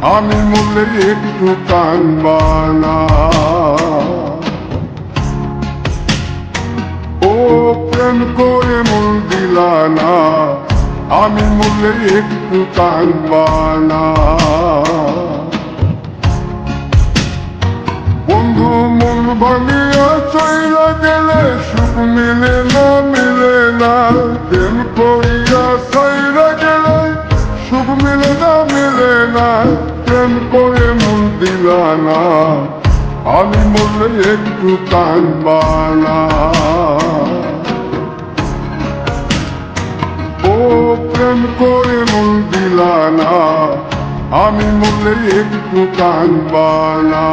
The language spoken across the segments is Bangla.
আমি মরলে একটু কানবা না। ও প্রেম করে মন দিলা না, আমি মরলে একটু কানবা না। বন্ধু মন ভাঙিয়া চইলা গেলে সুখ মিলে না, মিলে না। প্রেম করিয়া ছাইরা গেলে সুখ মিলে না, মিলে না। প্রেম করে মন দিলা না, আমি মরলে একটু কানবা না। ও প্রেম করে মন দিলা না, আমি মরলে একটু কানবা না।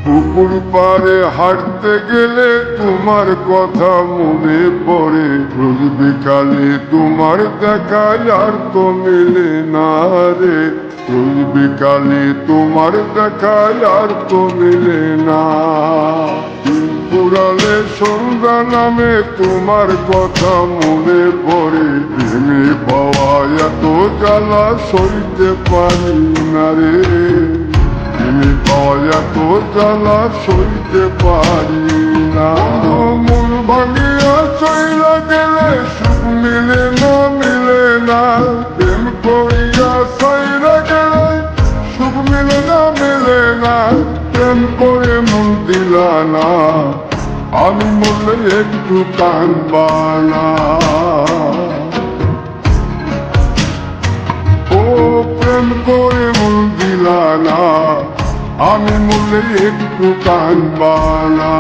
পুকুর পাড়ে হাঁটতে গেলে তোমার কথা মনে পড়ে। রোজ বিকালে তোমার দেখা আর তো মেলে না রে। রোজ বিকালে তোমার দেখা আর তো মেলে না। পুরালে সন্ধ্যা নামে তোমার কথা মনে পড়ে। ভেঙে পাওয়া এত জ্বালা সইতে পারি না রে। তুমি পাওয়া তো জ্বালা সইতে পারি না। মন ভাঙিয়া চইলা গেলে সুখ মিলে না, মিলে না। প্রেম করিয়া ছাইরা গেলে সুখ মিলে না, মিলে না। প্রেম করে মন দিলা না, আমি মরলে একটু কানবা না। ও প্রেম করে মন দিলা না, আমি মরলে একটু কানবা না।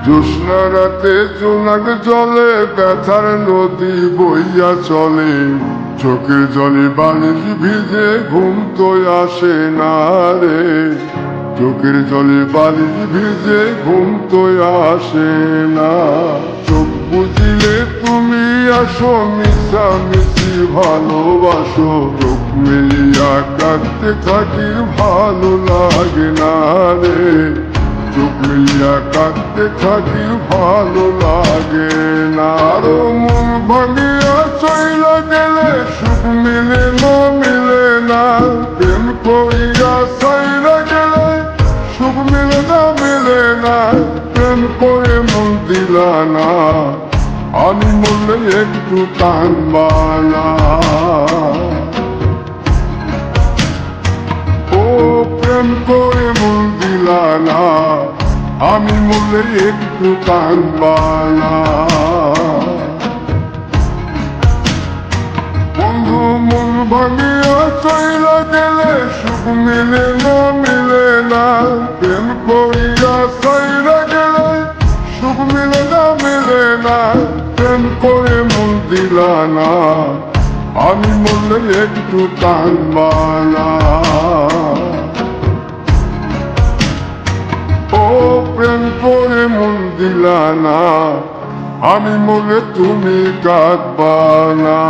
জ্যোৎস্না রাতে জোনাক জলে ব্যথার নদী বইয়া চলে। চোখের জলে বালিশ ভিজে ঘুম তো আসে না রে। চোখের জলে বালিশ ভিজে ঘুম তো আসে না। চোখ বুঝিলে তুমি আসো, মিশামিশি ভালোবাসো। চোখ মেলিয়া কাঁদতে থাকি ভালো লাগে না রে। চোখ মিলিয়া কাঁদতে থাকি ভালো লাগে না। আরো মন ভাঙিয়া চইলা গেলে সুখ মিলে না, মিলে না। প্রেম করিয়া ছাইরা গেলে সুখ মিলে না, মিলে না। প্রেম করে মন দিলা না, আমি মরলে একটু কানবা না। ও প্রেম করে মন দিলা না, আমি মরলে একটু কানবা না। বন্ধু মন ভাঙিয়া চইলা গেলে সুখ মিলে না, মিলে না। প্রেম করিয়া ছাইরা গেলে সুখ মিলে না, মিলে না। প্রেম করে মন দিলা না, আমি মরলে একটু কানবা না। ও প্রেম করে মন দিলা না, আমি মরলে তুমি কাঁদবা না।